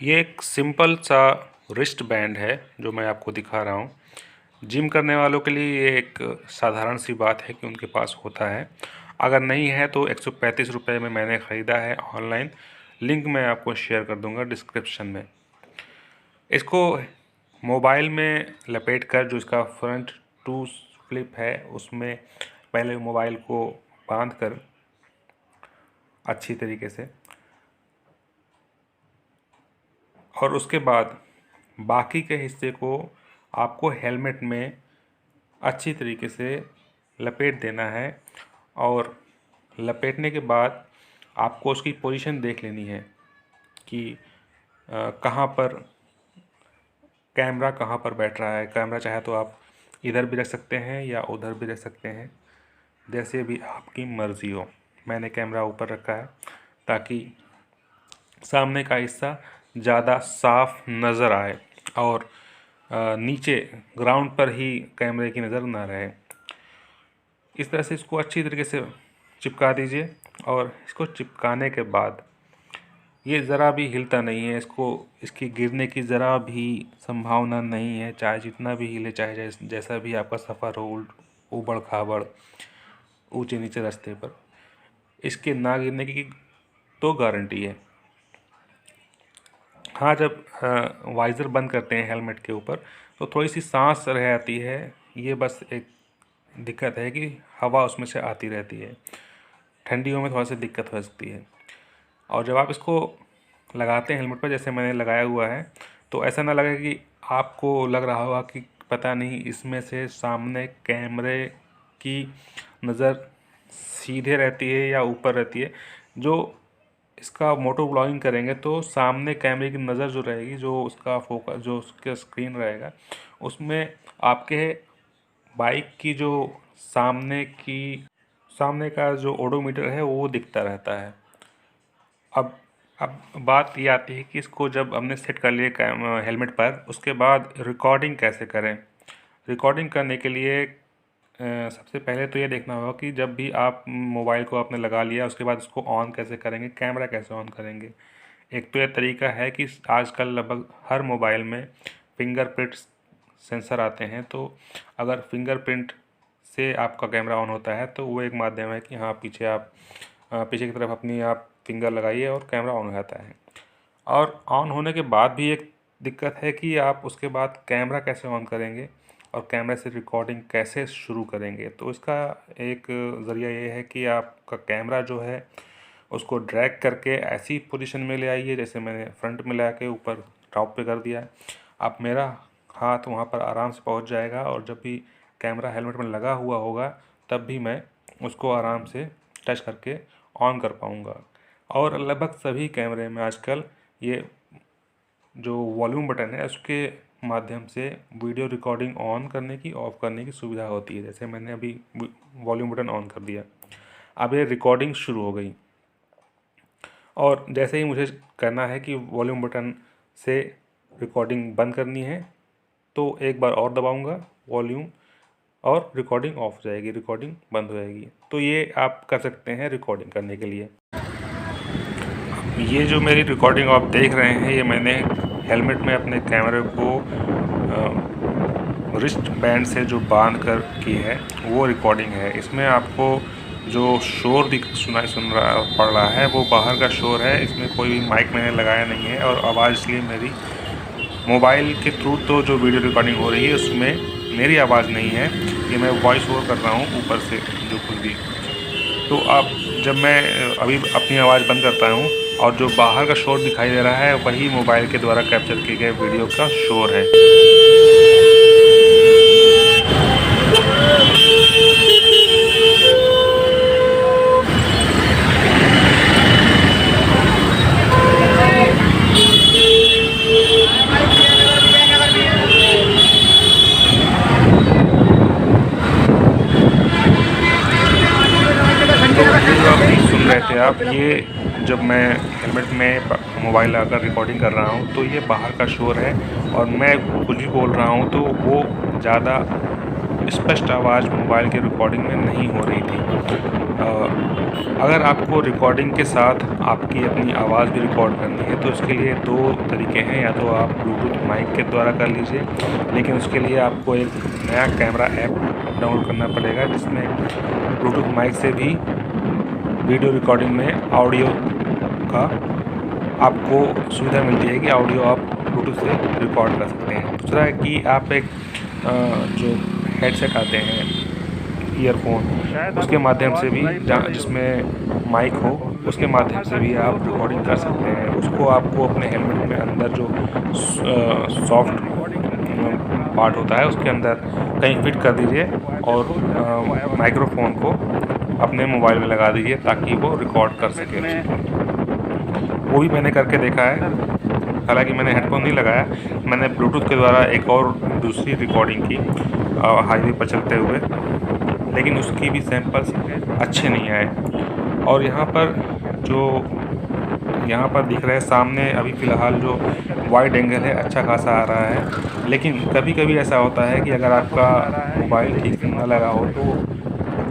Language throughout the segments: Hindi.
ये एक सिंपल सा रिस्ट बैंड है जो मैं आपको दिखा रहा हूँ। जिम करने वालों के लिए ये एक साधारण सी बात है कि उनके पास होता है। अगर नहीं है तो 135 रुपये में मैंने ख़रीदा है ऑनलाइन। लिंक मैं आपको शेयर कर दूंगा डिस्क्रिप्शन में। इसको मोबाइल में लपेट कर जो इसका फ्रंट टू फ्लिप है उसमें पहले मोबाइल को बांध कर अच्छी तरीके से, और उसके बाद बाकी के हिस्से को आपको हेलमेट में अच्छी तरीके से लपेट देना है। और लपेटने के बाद आपको उसकी पोजीशन देख लेनी है कि कहाँ पर कैमरा कहाँ पर बैठ रहा है। कैमरा चाहे तो आप इधर भी रख सकते हैं या उधर भी रख सकते हैं, जैसे भी आपकी मर्ज़ी हो। मैंने कैमरा ऊपर रखा है ताकि सामने का हिस्सा ज़्यादा साफ नज़र आए और नीचे ग्राउंड पर ही कैमरे की नज़र ना रहे। इस तरह से इसको अच्छी तरीके से चिपका दीजिए। और इसको चिपकाने के बाद ये ज़रा भी हिलता नहीं है, इसकी गिरने की ज़रा भी संभावना नहीं है। चाहे जितना भी हिले, चाहे जैसा भी आपका सफ़र हो, ऊबड़ खाबड़ ऊंचे नीचे रास्ते पर, इसके ना गिरने की तो गारंटी है। हाँ, जब वाइज़र बंद करते हैं हेलमेट के ऊपर तो थोड़ी सी सांस रह जाती है। ये बस एक दिक्कत है कि हवा उसमें से आती रहती है। ठंडियों में थोड़ा सी दिक्कत हो सकती है। और जब आप इसको लगाते हैं हेलमेट पर, जैसे मैंने लगाया हुआ है, तो ऐसा ना लगे कि आपको लग रहा होगा कि पता नहीं इसमें से सामने कैमरे की नज़र सीधे रहती है या ऊपर रहती है। जो इसका मोटो ब्लॉगिंग करेंगे तो सामने कैमरे की नज़र जो रहेगी, जो उसका फोकस, जो उसका स्क्रीन रहेगा, उसमें आपके बाइक की जो सामने का जो ओडोमीटर है वो दिखता रहता है। अब बात ये आती है कि इसको जब हमने सेट कर लिया हेलमेट पर, उसके बाद रिकॉर्डिंग कैसे करें। रिकॉर्डिंग करने के लिए सबसे पहले तो ये देखना होगा कि जब भी आप मोबाइल को आपने लगा लिया, उसके बाद उसको ऑन कैसे करेंगे, कैमरा कैसे ऑन करेंगे। एक तो यह तरीका है कि आजकल लगभग हर मोबाइल में फिंगरप्रिंट सेंसर आते हैं। तो अगर फिंगरप्रिंट से आपका कैमरा ऑन होता है तो वो एक माध्यम है कि हाँ, पीछे की तरफ अपनी आप फिंगर लगाइए और कैमरा ऑन हो जाता है। और ऑन होने के बाद भी एक दिक्कत है कि आप उसके बाद कैमरा कैसे ऑन करेंगे और कैमरे से रिकॉर्डिंग कैसे शुरू करेंगे। तो इसका एक ज़रिया ये है कि आपका कैमरा जो है उसको ड्रैग करके ऐसी पोजीशन में ले आइए, जैसे मैंने फ्रंट में ला के ऊपर टॉप पे कर दिया है। आप मेरा हाथ वहाँ पर आराम से पहुँच जाएगा और जब भी कैमरा हेलमेट में लगा हुआ होगा तब भी मैं उसको आराम से टच करके ऑन कर पाऊँगा। और लगभग सभी कैमरे में आजकल ये जो वॉल्यूम बटन है उसके माध्यम से वीडियो रिकॉर्डिंग ऑन करने की, ऑफ करने की सुविधा होती है। जैसे मैंने अभी वॉल्यूम बटन ऑन कर दिया, अब ये रिकॉर्डिंग शुरू हो गई। और जैसे ही मुझे करना है कि वॉल्यूम बटन से रिकॉर्डिंग बंद करनी है तो एक बार और दबाऊंगा वॉल्यूम, और रिकॉर्डिंग ऑफ हो जाएगी, रिकॉर्डिंग बंद हो जाएगी। तो ये आप कर सकते हैं रिकॉर्डिंग करने के लिए। ये जो मेरी रिकॉर्डिंग आप देख रहे हैं, ये मैंने हेलमेट में अपने कैमरे को रिस्ट बैंड से जो बांध कर की है वो रिकॉर्डिंग है। इसमें आपको जो शोर पड़ रहा है वो बाहर का शोर है। इसमें कोई भी माइक मैंने लगाया नहीं है और आवाज़ इसलिए मेरी मोबाइल के थ्रू तो जो वीडियो रिकॉर्डिंग हो रही है उसमें मेरी आवाज़ नहीं है। ये मैं वॉइस ओवर कर रहा हूँ ऊपर से जो कुछ भी। तो अब जब मैं अभी अपनी आवाज़ बंद करता हूँ और जो बाहर का शोर दिखाई दे रहा है वही मोबाइल के द्वारा कैप्चर किए गए वीडियो का शोर है। सुन रहे थे आप, ये जब मैं हेलमेट में मोबाइल लगाकर रिकॉर्डिंग कर रहा हूँ तो ये बाहर का शोर है और मैं कुछ भी बोल रहा हूँ तो वो ज़्यादा स्पष्ट आवाज़ मोबाइल की रिकॉर्डिंग में नहीं हो रही थी। अगर आपको रिकॉर्डिंग के साथ आपकी अपनी आवाज़ भी रिकॉर्ड करनी है तो उसके लिए दो तरीके हैं, या तो आप ब्लूटूथ माइक के द्वारा कर लीजिए, लेकिन उसके लिए आपको एक नया कैमरा ऐप डाउनलोड करना पड़ेगा जिसमें ब्लूटूथ माइक से भी वीडियो रिकॉर्डिंग में ऑडियो का आपको सुविधा मिलती है कि ऑडियो आप ब्लूटूथ से रिकॉर्ड कर सकते हैं। दूसरा है कि आप एक जो हेडसेट आते हैं ईयरफोन, उसके माध्यम से भी जिसमें माइक हो उसके माध्यम से भी आप रिकॉर्डिंग कर सकते हैं। उसको आपको अपने हेलमेट में अंदर जो सॉफ्ट पार्ट होता है उसके अंदर कहीं फिट कर दीजिए और माइक्रोफोन को अपने मोबाइल में लगा दीजिए ताकि वो रिकॉर्ड कर सके। वो भी मैंने करके देखा है, हालांकि मैंने हेडफोन नहीं लगाया, मैंने ब्लूटूथ के द्वारा एक और दूसरी रिकॉर्डिंग की हाईवे पर चलते हुए, लेकिन उसकी भी सैंपल्स अच्छे नहीं आए। और यहाँ पर दिख रहा है सामने अभी फ़िलहाल जो वाइड एंगल है अच्छा खासा आ रहा है, लेकिन कभी कभी ऐसा होता है कि अगर आपका मोबाइल ठीक से ना लगा हो तो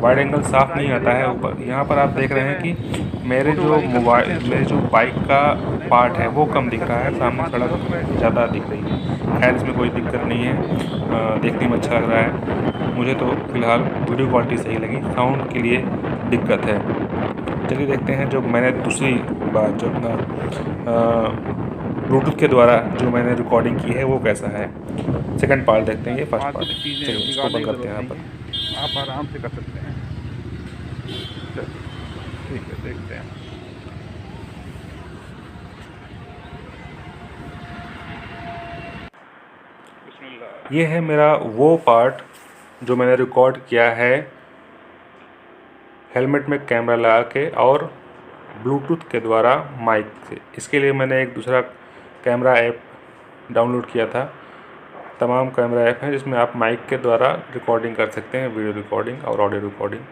वाइड एंगल साफ़ नहीं आता है। ऊपर यहाँ पर आप देख रहे हैं कि मेरे जो बाइक का पार्ट है वो कम दिख रहा है, सामने सड़क ज़्यादा दिख रही है। खैर इसमें कोई दिक्कत नहीं है, देखने में अच्छा लग रहा है। मुझे तो फ़िलहाल वीडियो क्वालिटी सही लगी, साउंड के लिए दिक्कत है। चलिए देखते हैं जो मैंने दूसरी बात जो अपना ब्लूटूथ के द्वारा जो मैंने रिकॉर्डिंग की है वो कैसा है। सेकंड पार्ट देखते हैं, ये फर्स्ट पार्ट। चलिए इसको बंद करते हैं यहाँ पर। आप आराम से कर सकते हैं। ठीक है, देखते हैं। ये है मेरा वो पार्ट जो मैंने रिकॉर्ड किया है हेलमेट में कैमरा लगा के और ब्लूटूथ के द्वारा माइक से। इसके लिए मैंने एक दूसरा कैमरा ऐप डाउनलोड किया था। तमाम कैमरा ऐप हैं जिसमें आप माइक के द्वारा रिकॉर्डिंग कर सकते हैं, वीडियो रिकॉर्डिंग और ऑडियो रिकॉर्डिंग। तो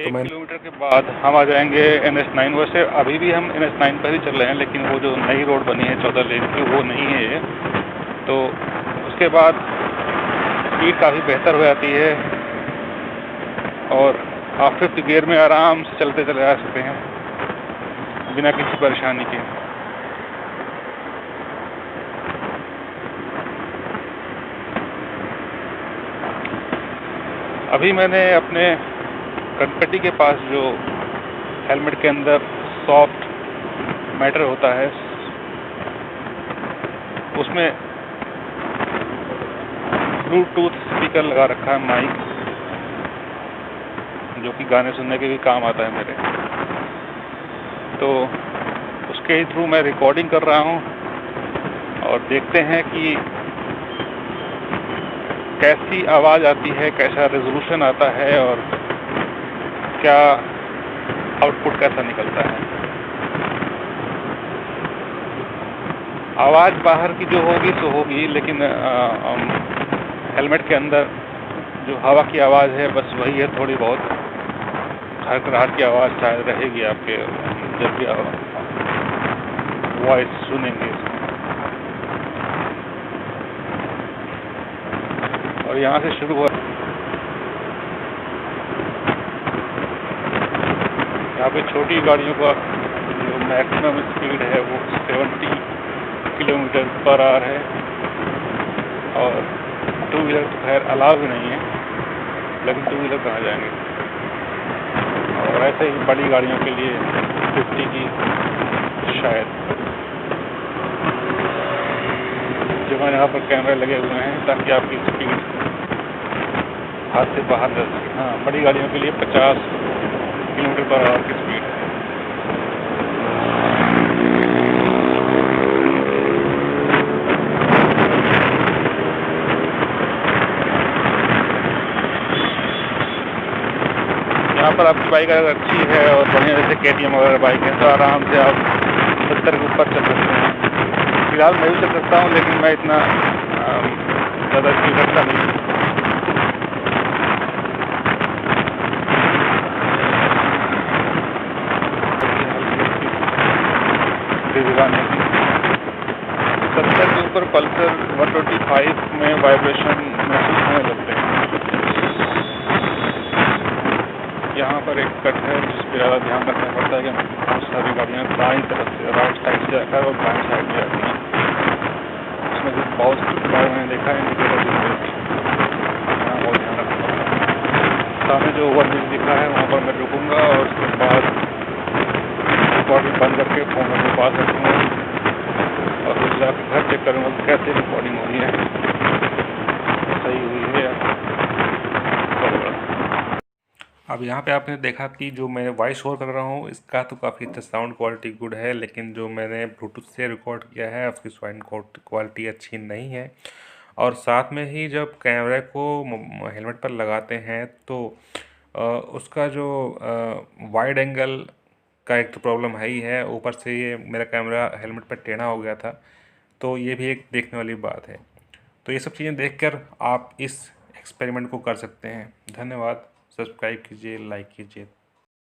1 किलोमीटर के बाद हम आ जाएंगे NH9। वैसे अभी भी हम NH9 पर ही चल रहे हैं, लेकिन वो जो नई रोड बनी है 14 लेन की वो नहीं है ये। तो उसके बाद स्पीड काफ़ी बेहतर हो जाती है और आप 5th गियर में आराम से चलते चले आ सकते हैं बिना किसी परेशानी के। अभी मैंने अपने कनपट्टी के पास जो हेलमेट के अंदर सॉफ्ट मैटर होता है उसमें ब्लूटूथ स्पीकर लगा रखा है, माइक, जो कि गाने सुनने के भी काम आता है मेरे। तो उसके ही थ्रू मैं रिकॉर्डिंग कर रहा हूँ और देखते हैं कि कैसी आवाज़ आती है, कैसा रेजोल्यूशन आता है और क्या आउटपुट कैसा निकलता है। आवाज़ बाहर की जो होगी सो होगी, लेकिन हेलमेट के अंदर जो हवा की आवाज़ है बस वही है, थोड़ी बहुत खड़खड़ाहट की आवाज़ शायद रहेगी आपके जब भी वॉइस सुनेंगे। और यहाँ से शुरू हुआ, यहाँ पे छोटी गाड़ियों का जो मैक्सिमम स्पीड है वो 70 किलोमीटर पर आवर है और 2 व्हीलर तो खैर अलाउ भी नहीं है, लेकिन 2 व्हीलर कहाँ जाएंगे। और ऐसे ही बड़ी गाड़ियों के लिए 50 की शायद। जगह यहाँ पर कैमरे लगे हुए हैं ताकि आपकी स्पीड हाथ से बाहर रह सके। हाँ, बड़ी गाड़ियों के लिए 50 किलोमीटर पर आवर की स्पीड है। यहाँ पर आपकी बाइक अगर अच्छी है और बढ़िया जैसे KTM वगैरह बाइक है तो आराम से आप 70 के ऊपर चल सकते हैं। फिलहाल मैं भी चल सकता हूँ, लेकिन मैं इतना ज़्यादा स्पीड रखता नहीं। भिजवाने की 70 के ऊपर पल्सर 125 में वाइब्रेशन महसूस होने लगते हैं। यहाँ पर एक कट है जिस पर ज़्यादा ध्यान रखना पड़ता है कि बहुत सारी गाड़ियाँ दाईं तरफ से राइट साइड से आकर और बाएं साइड में जाती हैं। उसमें से बहुत बार मैंने देखा है इंडिकेटर यहाँ बहुत ध्यान रखना पड़ता है। सामने जो ओवरब्रिज दिखा है वहाँ पर मैं रुकूँगा और उसके बाद रिकॉर्डिंग बंद करके फ़ोन अपने पास रखूँगा और फिर जाकर घर चेक करूँगा कि कैसे रिकॉर्डिंग हो रही है, सही हुई है या अब यहाँ पे आपने देखा कि जो मैं वॉइस ओवर कर रहा हूँ इसका तो काफ़ी अच्छा साउंड क्वालिटी गुड है, लेकिन जो मैंने ब्लूटूथ से रिकॉर्ड किया है उसकी साउंड क्वालिटी अच्छी नहीं है। और साथ में ही जब कैमरे को हेलमेट पर लगाते हैं तो उसका जो वाइड एंगल का एक तो प्रॉब्लम है ही है, ऊपर से ये मेरा कैमरा हेलमेट पर टेढ़ा हो गया था, तो ये भी एक देखने वाली बात है। तो ये सब चीज़ें देखकर आप इस एक्सपेरिमेंट को कर सकते हैं। धन्यवाद। सब्सक्राइब कीजिए, लाइक कीजिए।